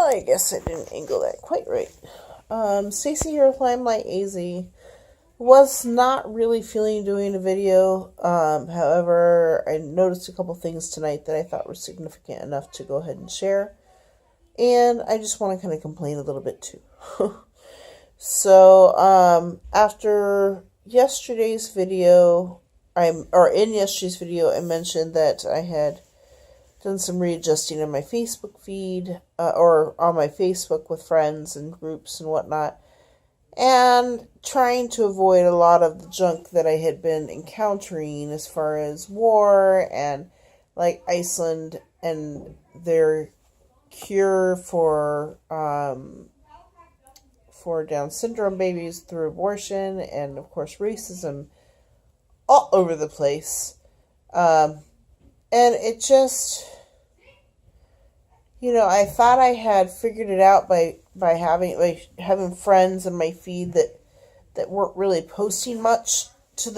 I guess I didn't angle that quite right. Stacy here with Limelight AZ. Was not really feeling doing a video. However, I noticed a couple things tonight that I thought were significant enough to go ahead and share. And I just want to kind of complain a little bit too. So, after yesterday's video, in yesterday's video, I mentioned that I had done some readjusting on my Facebook feed, or on my Facebook with friends and groups and whatnot, and trying to avoid a lot of the junk that I had been encountering as far as war and like Iceland and their cure for Down syndrome babies through abortion, and of course racism all over the place. And it just, I thought I had figured it out by having friends in my feed that weren't really posting much to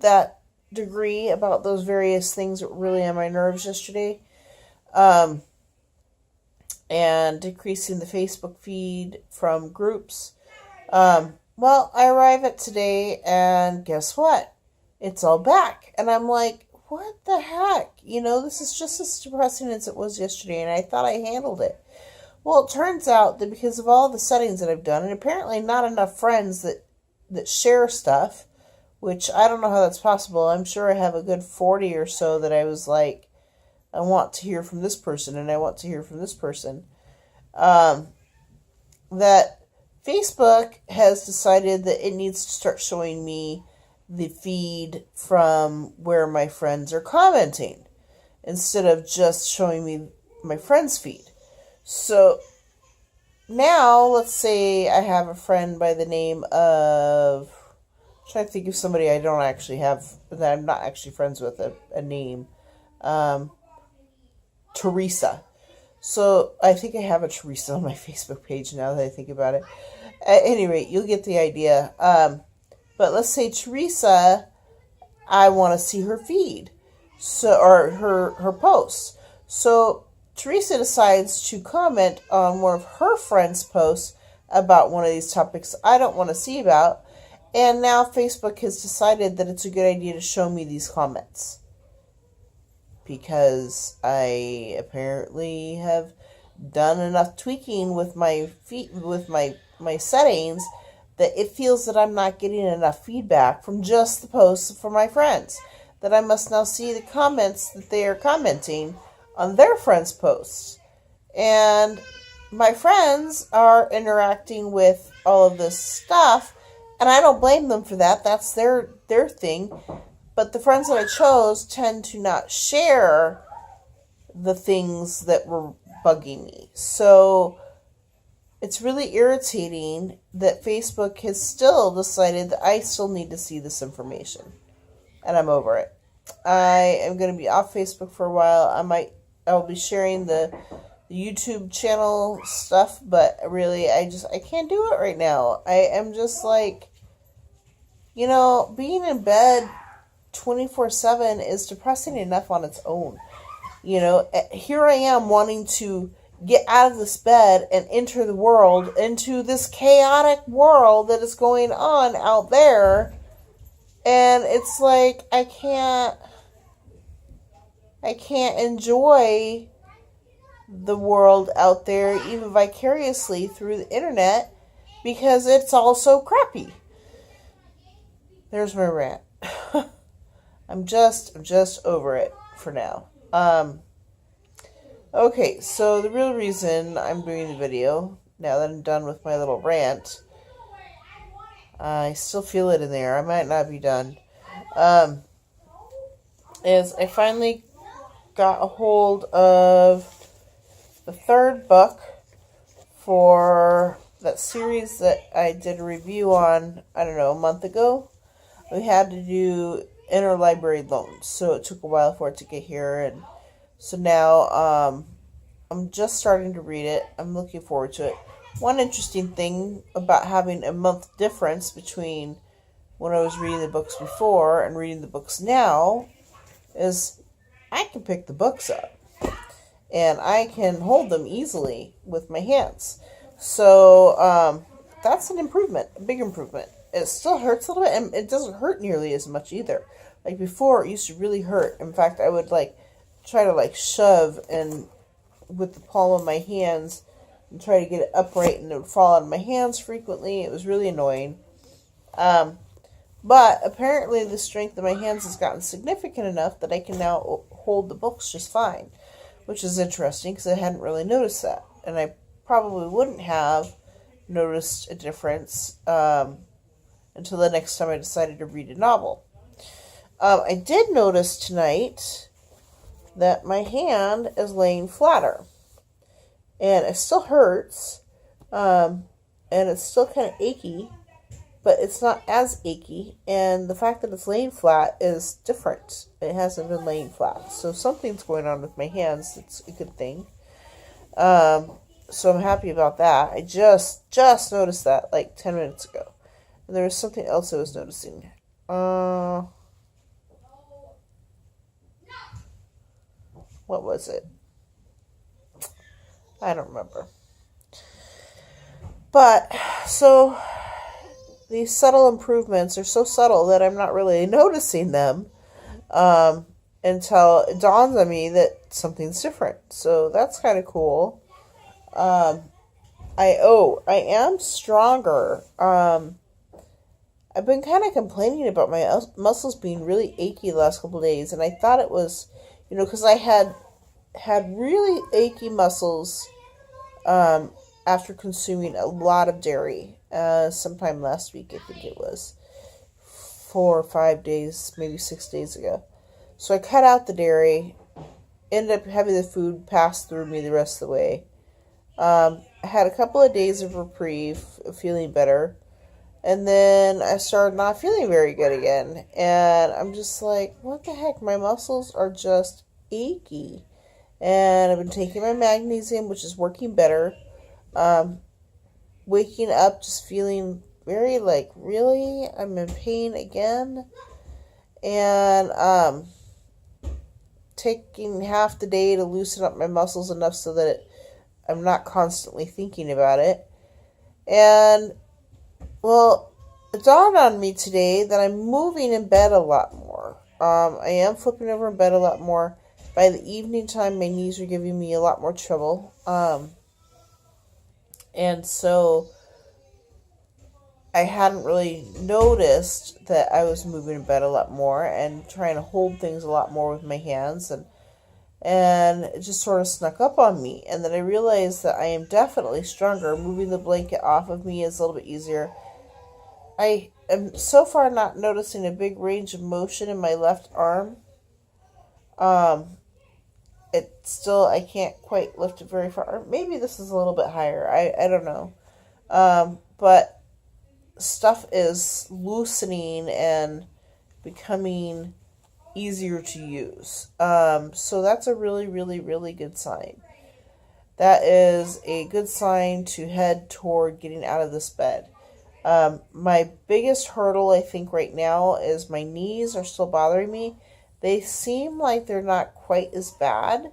that degree about those various things that were really on my nerves yesterday. And decreasing the Facebook feed from groups. Well, I arrive at today and guess what? It's all back. And I'm like, what the heck? This is just as depressing as it was yesterday, and I thought I handled it. Well, it turns out that because of all the settings that I've done, and apparently not enough friends that share stuff, which I don't know how that's possible. I'm sure I have a good 40 or so that I was like, I want to hear from this person, and I want to hear from this person. That Facebook has decided that it needs to start showing me the feed from where my friends are commenting instead of just showing me my friends' feed. So now, let's say I have a friend by the name of, I'm trying to think of somebody I don't actually have, that I'm not actually friends with, a name, Teresa. So I think I have a Teresa on my Facebook page now that I think about it. At any rate, you'll get the idea. But let's say Teresa, I want to see her feed, or her posts. So Teresa decides to comment on one of her friends' posts about one of these topics I don't want to see about, and now Facebook has decided that it's a good idea to show me these comments because I apparently have done enough tweaking with my my settings that it feels that I'm not getting enough feedback from just the posts from my friends, that I must now see the comments that they are commenting on their friends' posts. And my friends are interacting with all of this stuff, and I don't blame them for that. That's their thing. But the friends that I chose tend to not share the things that were bugging me. So it's really irritating that Facebook has still decided that I still need to see this information. And I'm over it. I am going to be off Facebook for a while. I'll be sharing the YouTube channel stuff, but really I can't do it right now. I am just like, being in bed 24/7 is depressing enough on its own. Here I am wanting to get out of this bed and enter the world, into this chaotic world that is going on out there. And it's like, I can't enjoy the world out there even vicariously through the internet because it's all so crappy. There's my rant. I'm just over it for now. Okay, so the real reason I'm doing the video, now that I'm done with my little rant, I still feel it in there, I might not be done, is I finally got a hold of the third book for that series that I did a review on, I don't know, a month ago. We had to do interlibrary loans, so it took a while for it to get here, and so now I'm just starting to read it. I'm looking forward to it. One interesting thing about having a month difference between when I was reading the books before and reading the books now is I can pick the books up. and I can hold them easily with my hands. So that's an improvement, a big improvement. It still hurts a little bit, and it doesn't hurt nearly as much either. Like before, it used to really hurt. In fact, I would like try to like shove and with the palm of my hands and try to get it upright, and it would fall out of my hands frequently. It was really annoying. But apparently, the strength of my hands has gotten significant enough that I can now hold the books just fine, which is interesting because I hadn't really noticed that, and I probably wouldn't have noticed a difference until the next time I decided to read a novel. I did notice tonight that my hand is laying flatter, and it still hurts, and it's still kind of achy, but it's not as achy, and the fact that it's laying flat is different. It hasn't been laying flat, so something's going on with my hands. It's a good thing. So I'm happy about that. I just noticed that like 10 minutes ago, and there was something else I was noticing. What was it? I don't remember. But, so, these subtle improvements are so subtle that I'm not really noticing them until it dawns on me that something's different. So, that's kind of cool. I am stronger. I've been kind of complaining about my muscles being really achy the last couple of days, and I thought it was, because I had really achy muscles after consuming a lot of dairy sometime last week. I think it was 4 or 5 days, maybe 6 days ago. So I cut out the dairy, ended up having the food pass through me the rest of the way. I had a couple of days of reprieve, feeling better, and then I started not feeling very good again. And I'm just like, what the heck? My muscles are just achy. And I've been taking my magnesium, which is working better. Waking up just feeling very like, really? I'm in pain again? And taking half the day to loosen up my muscles enough so that I'm not constantly thinking about it. And, well, it dawned on me today that I'm moving in bed a lot more. I am flipping over in bed a lot more. By the evening time, my knees are giving me a lot more trouble. And so I hadn't really noticed that I was moving in bed a lot more and trying to hold things a lot more with my hands. And it just sort of snuck up on me. And then I realized that I am definitely stronger. Moving the blanket off of me is a little bit easier. I am so far not noticing a big range of motion in my left arm. I can't quite lift it very far. Maybe this is a little bit higher. I don't know. But stuff is loosening and becoming easier to use. So that's a really, really, really good sign. That is a good sign to head toward getting out of this bed. My biggest hurdle, I think, right now is my knees are still bothering me. They seem like they're not quite as bad.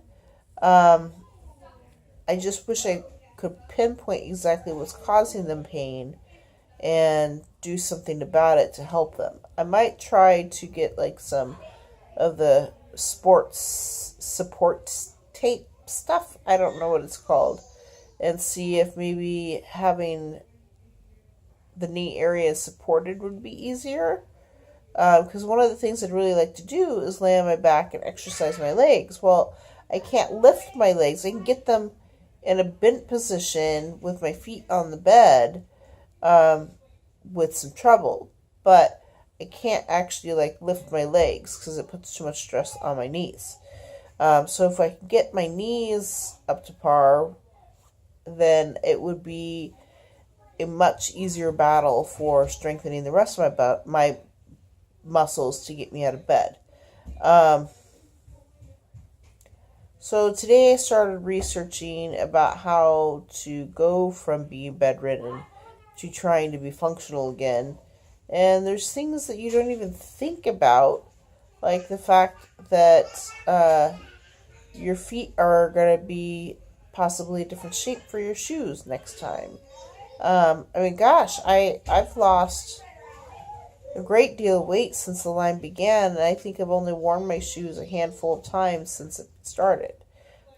I just wish I could pinpoint exactly what's causing them pain and do something about it to help them. I might try to get like some of the sports support tape stuff. I don't know what it's called. And see if maybe having the knee area supported would be easier. Because one of the things I'd really like to do is lay on my back and exercise my legs. Well, I can't lift my legs. I can get them in a bent position with my feet on the bed with some trouble. But I can't actually like lift my legs because it puts too much stress on my knees. So if I can get my knees up to par, then it would be a much easier battle for strengthening the rest of my muscles to get me out of bed. So today I started researching about how to go from being bedridden to trying to be functional again. And there's things that you don't even think about, like the fact that your feet are going to be possibly a different shape for your shoes next time. I mean, gosh, I've lost a great deal of weight since the line began, and I think I've only worn my shoes a handful of times since it started.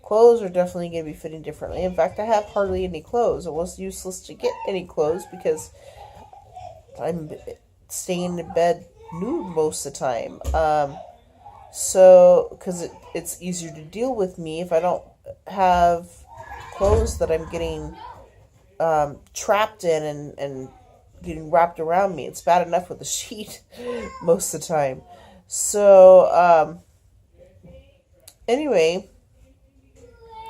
Clothes are definitely going to be fitting differently. In fact, I have hardly any clothes. It was useless to get any clothes because I'm staying in bed nude most of the time. So, because it's easier to deal with me if I don't have clothes that I'm getting trapped in and getting wrapped around me. It's bad enough with a sheet most of the time. So, anyway,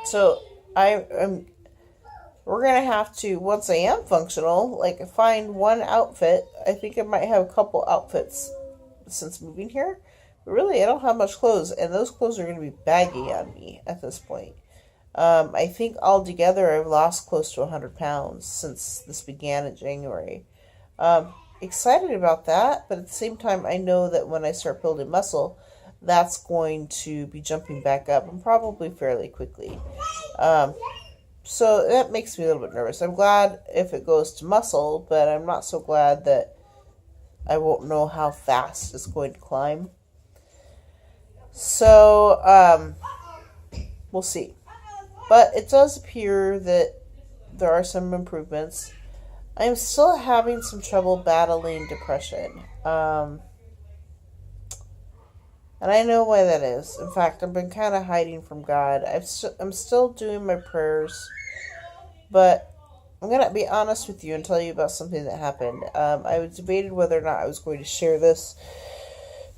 so we're going to have to, once I am functional, like find one outfit. I think I might have a couple outfits since moving here. But really, I don't have much clothes, and those clothes are going to be baggy on me at this point. I think altogether I've lost close to 100 pounds since this began in January. Excited about that, but at the same time, I know that when I start building muscle, that's going to be jumping back up, and probably fairly quickly. So that makes me a little bit nervous. I'm glad if it goes to muscle, but I'm not so glad that I won't know how fast it's going to climb. So, we'll see. But it does appear that there are some improvements. I'm still having some trouble battling depression. And I know why that is. In fact, I've been kind of hiding from God. I'm still doing my prayers. But I'm going to be honest with you and tell you about something that happened. I was debated whether or not I was going to share this,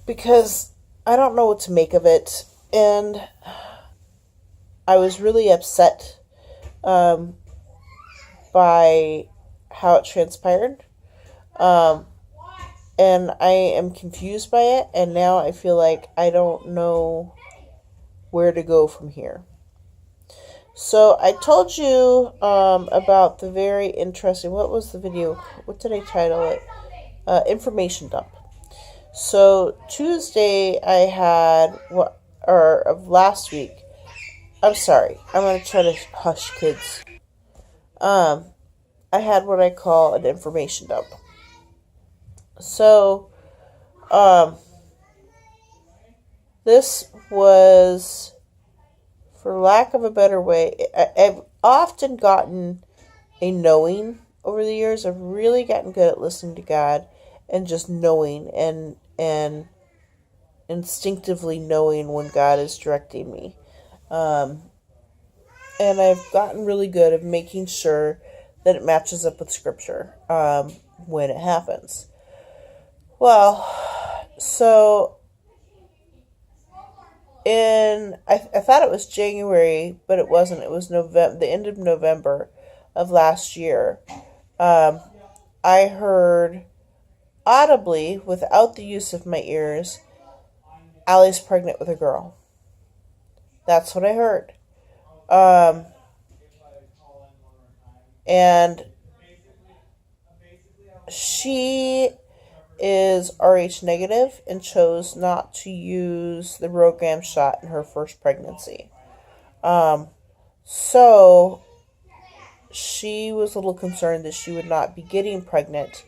because I don't know what to make of it. And I was really upset by how it transpired. And I am confused by it. And now I feel like I don't know where to go from here. So I told you about the very interesting, what was the video? What did I title it? Information dump. So Tuesday I had, of last week, I'm sorry, I'm going to try to hush kids. I had what I call an information dump. So, this was, for lack of a better way, I've often gotten a knowing over the years. I've really gotten good at listening to God and just knowing and instinctively knowing when God is directing me. And I've gotten really good at making sure that it matches up with Scripture when it happens. Well, so I thought it was January, but it wasn't. It was November, the end of November of last year. I heard audibly, without the use of my ears, Allie's pregnant with a girl. That's what I heard. And she is Rh negative and chose not to use the RhoGAM shot in her first pregnancy. So she was a little concerned that she would not be getting pregnant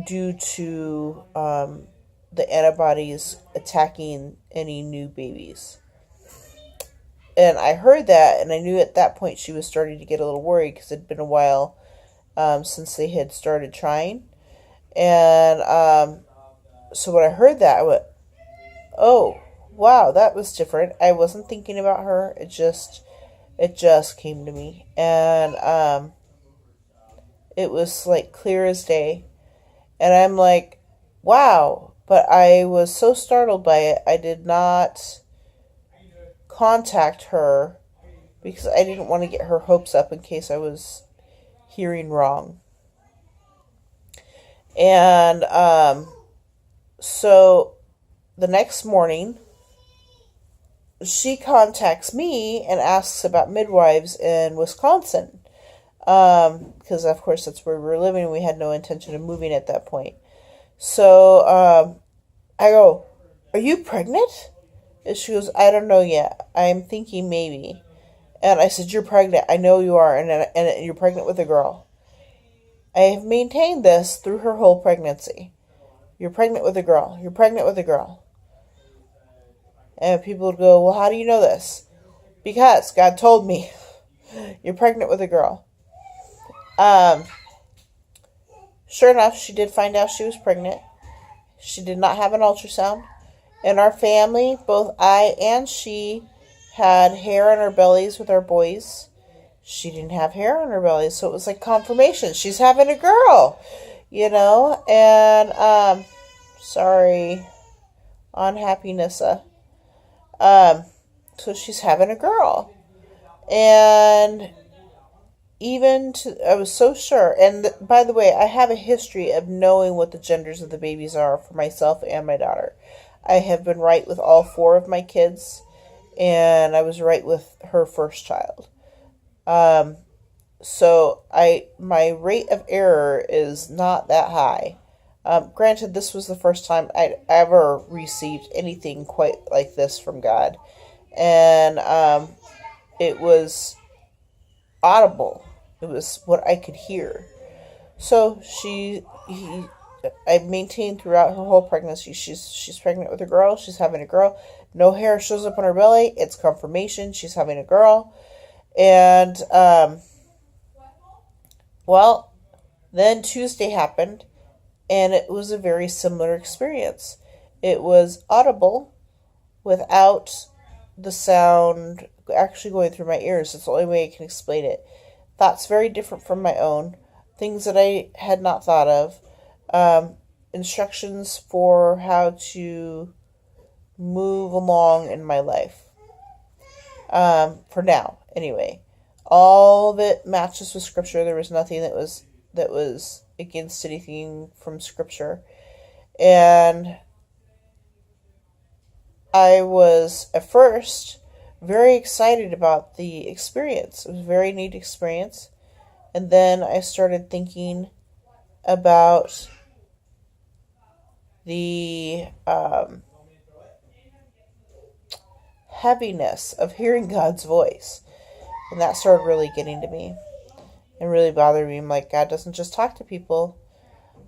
due to the antibodies attacking any new babies. And I heard that, and I knew at that point she was starting to get a little worried because it had been a while since they had started trying. And so when I heard that, I went, oh, wow, that was different. I wasn't thinking about her. It just came to me. And it was like clear as day. And I'm like, wow. But I was so startled by it, I did not contact her because I didn't want to get her hopes up in case I was hearing wrong. And so the next morning, she contacts me and asks about midwives in Wisconsin. Because, of course, that's where we were living. We had no intention of moving at that point. So I go, are you pregnant? And she goes, I don't know yet. I'm thinking maybe. And I said, you're pregnant. I know you are. And you're pregnant with a girl. I have maintained this through her whole pregnancy. You're pregnant with a girl. You're pregnant with a girl. And people would go, well, how do you know this? Because God told me. You're pregnant with a girl. Um, sure enough, she did find out she was pregnant. She did not have an ultrasound. In our family, both I and she had hair on our bellies with our boys. She didn't have hair on her belly, so it was like confirmation. She's having a girl, and, sorry, unhappiness, so she's having a girl. And I was so sure. And by the way, I have a history of knowing what the genders of the babies are for myself and my daughter. I have been right with all 4 of my kids, and I was right with her first child. So my rate of error is not that high. Granted, this was the first time I'd ever received anything quite like this from God. And it was audible. It was what I could hear. So I maintained throughout her whole pregnancy. She's pregnant with a girl. She's having a girl. No hair shows up on her belly. It's confirmation she's having a girl. And well, then Tuesday happened, and it was a very similar experience. It was audible without the sound actually going through my ears. It's the only way I can explain it. Thoughts very different from my own. Things that I had not thought of. Instructions for how to move along in my life. For now, anyway. All of it matches with Scripture. There was nothing that was against anything from Scripture. And I was, at first, very excited about the experience. It was a very neat experience. And then I started thinking about the heaviness of hearing God's voice. And that started really getting to me and really bothering me. I'm like, God doesn't just talk to people.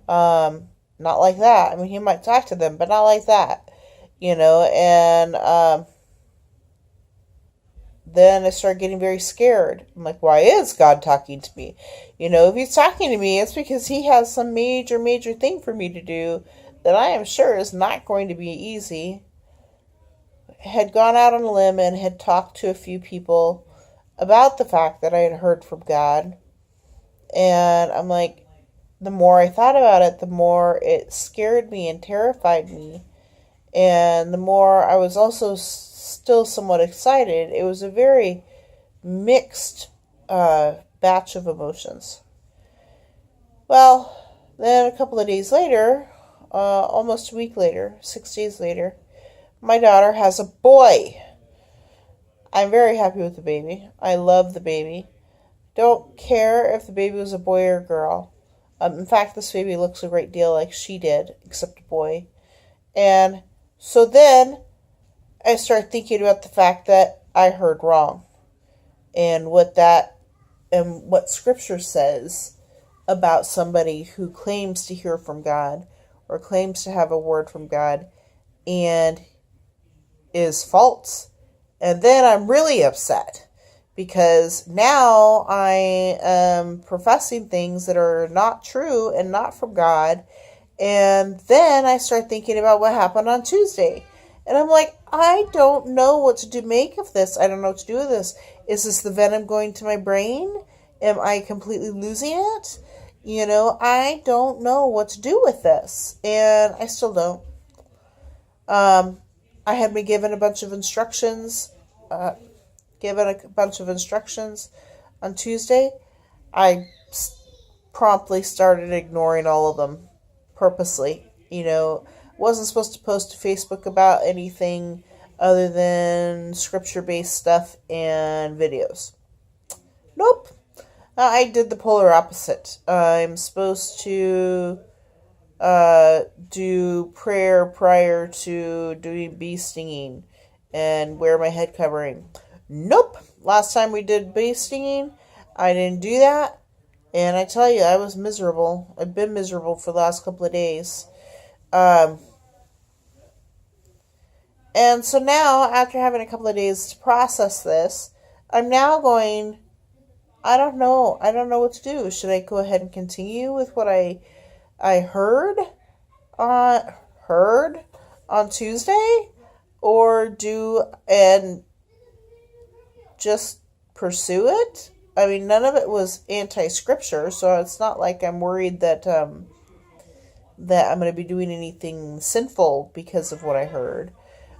Not like that. I mean, he might talk to them, but not like that. And then I started getting very scared. I'm like, why is God talking to me? If he's talking to me, it's because he has some major, major thing for me to do that I am sure is not going to be easy. Had gone out on a limb and had talked to a few people about the fact that I had heard from God. And I'm like, the more I thought about it, the more it scared me and terrified me. And the more I was also still somewhat excited. It was a very mixed batch of emotions. Well, then a couple of days later, almost a week later, 6 days later, my daughter has a boy. I'm very happy with the baby. I love the baby. Don't care if the baby was a boy or a girl. In fact, this baby looks a great deal like she did, except a boy. And so then I started thinking about the fact that I heard wrong and what Scripture says about somebody who claims to hear from God or claims to have a word from God and is false. And then I'm really upset because now I am professing things that are not true and not from God. And then I start thinking about what happened on Tuesday. And I'm like, I don't know what to make of this. I don't know what to do with this. Is this the venom going to my brain? Am I completely losing it? I don't know what to do with this. And I still don't. I had been given a bunch of instructions. On Tuesday. I promptly started ignoring all of them purposely. Wasn't supposed to post to Facebook about anything other than scripture-based stuff and videos. Nope. I did the polar opposite. I'm supposed to do prayer prior to doing bee stinging and wear my head covering. Nope. Last time we did bee stinging, I didn't do that. And I tell you, I was miserable. I've been miserable for the last couple of days. Um, and so now, after having a couple of days to process this, I'm now going, I don't know. I don't know what to do. Should I go ahead and continue with what I uh, heard on Tuesday? Or do and just pursue it? I mean, none of it was anti-scripture, so it's not like I'm worried that that I'm going to be doing anything sinful because of what I heard.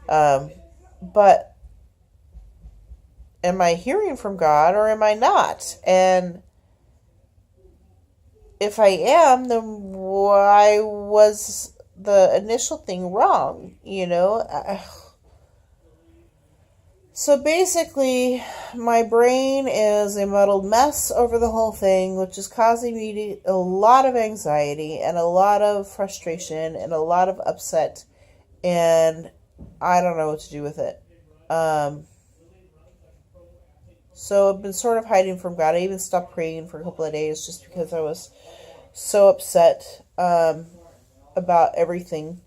But am I hearing from God or am I not? And if I am, then why was the initial thing wrong? So basically, my brain is a muddled mess over the whole thing, which is causing me a lot of anxiety and a lot of frustration and a lot of upset, and I don't know what to do with it. So I've been sort of hiding from God. I even stopped praying for a couple of days just because I was so upset about everything,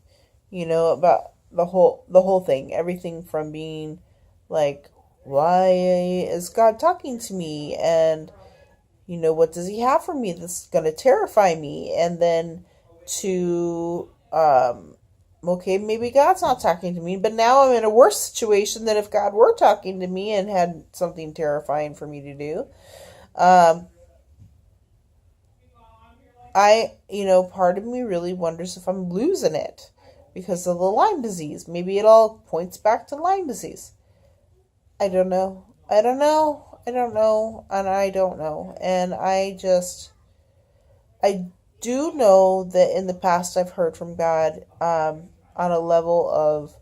about the whole thing, everything from being like, why is God talking to me? And, what does he have for me that's going to terrify me? And then to, okay, maybe God's not talking to me, but now I'm in a worse situation than if God were talking to me and had something terrifying for me to do. Part of me really wonders if I'm losing it because of the Lyme disease. Maybe it all points back to Lyme disease. I don't know. I don't know. I don't know. And I don't know. And I do know that in the past I've heard from God on a level of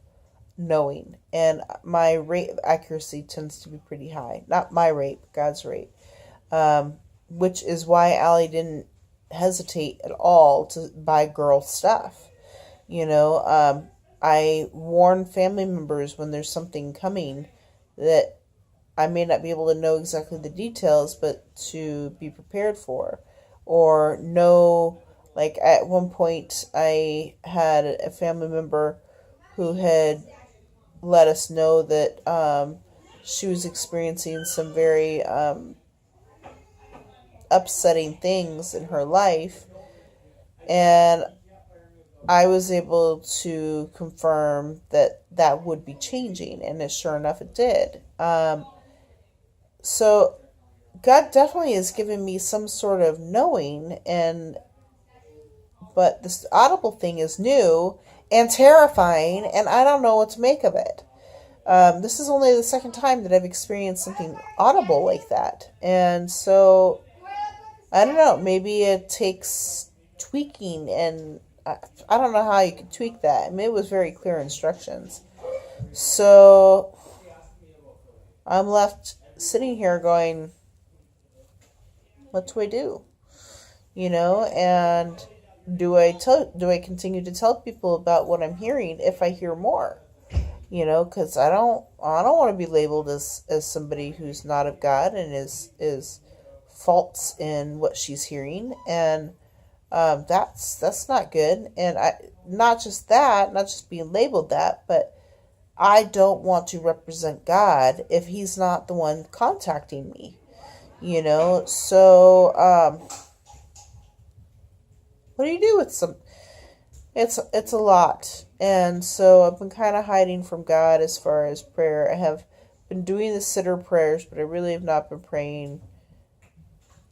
knowing. And my rate of accuracy tends to be pretty high. Not my rate, but God's rate. Which is why Allie didn't hesitate at all to buy girl stuff. I warn family members when there's something coming that I may not be able to know exactly the details, but to be prepared for. Or know, like at one point I had a family member who had let us know that she was experiencing some very upsetting things in her life. And I was able to confirm that that would be changing, and sure enough, it did. So God definitely has given me some sort of knowing, but this audible thing is new and terrifying, and I don't know what to make of it. This is only the second time that I've experienced something audible like that, and so I don't know. Maybe it takes tweaking, and I don't know how you could tweak that. I mean, it was very clear instructions. So I'm left sitting here going, what do I do? And do I continue to tell people about what I'm hearing if I hear more? Because I don't want to be labeled as somebody who's not of God and is false in what she's hearing, and that's not good. And not just being labeled that, but I don't want to represent God if he's not the one contacting me, so what do you do with some, it's a lot. And so I've been kind of hiding from God as far as prayer. I have been doing the sitter prayers, but I really have not been praying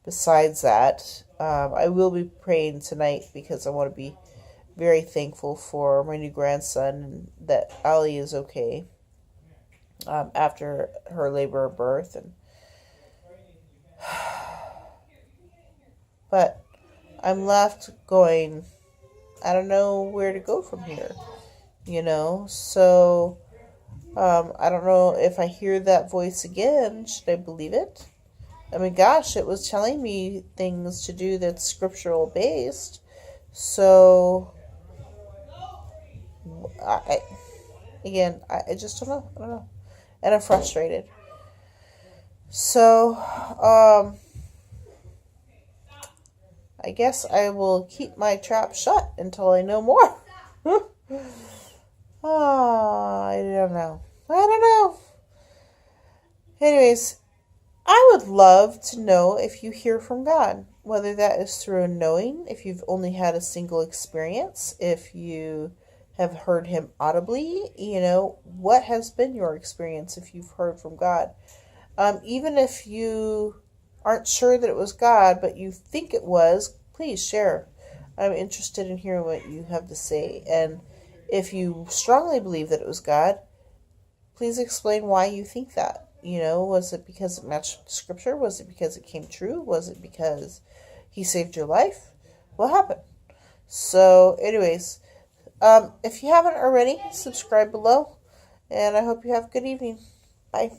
besides that. I will be praying tonight because I want to be very thankful for my new grandson and that Allie is okay after her labor of birth. But I'm left going, I don't know where to go from here, so I don't know if I hear that voice again, should I believe it? I mean, gosh, it was telling me things to do that's scriptural based. So Again, I just don't know. I don't know. And I'm frustrated. So, I guess I will keep my trap shut until I know more. I don't know. I don't know. Anyways, I would love to know if you hear from God, whether that is through a knowing, if you've only had a single experience, if you have heard him audibly, what has been your experience if you've heard from God? Even if you aren't sure that it was God, but you think it was, please share. I'm interested in hearing what you have to say. And if you strongly believe that it was God, please explain why you think that. Was it because it matched scripture? Was it because it came true? Was it because he saved your life? What happened? So, anyways, if you haven't already, subscribe below. And I hope you have a good evening. Bye.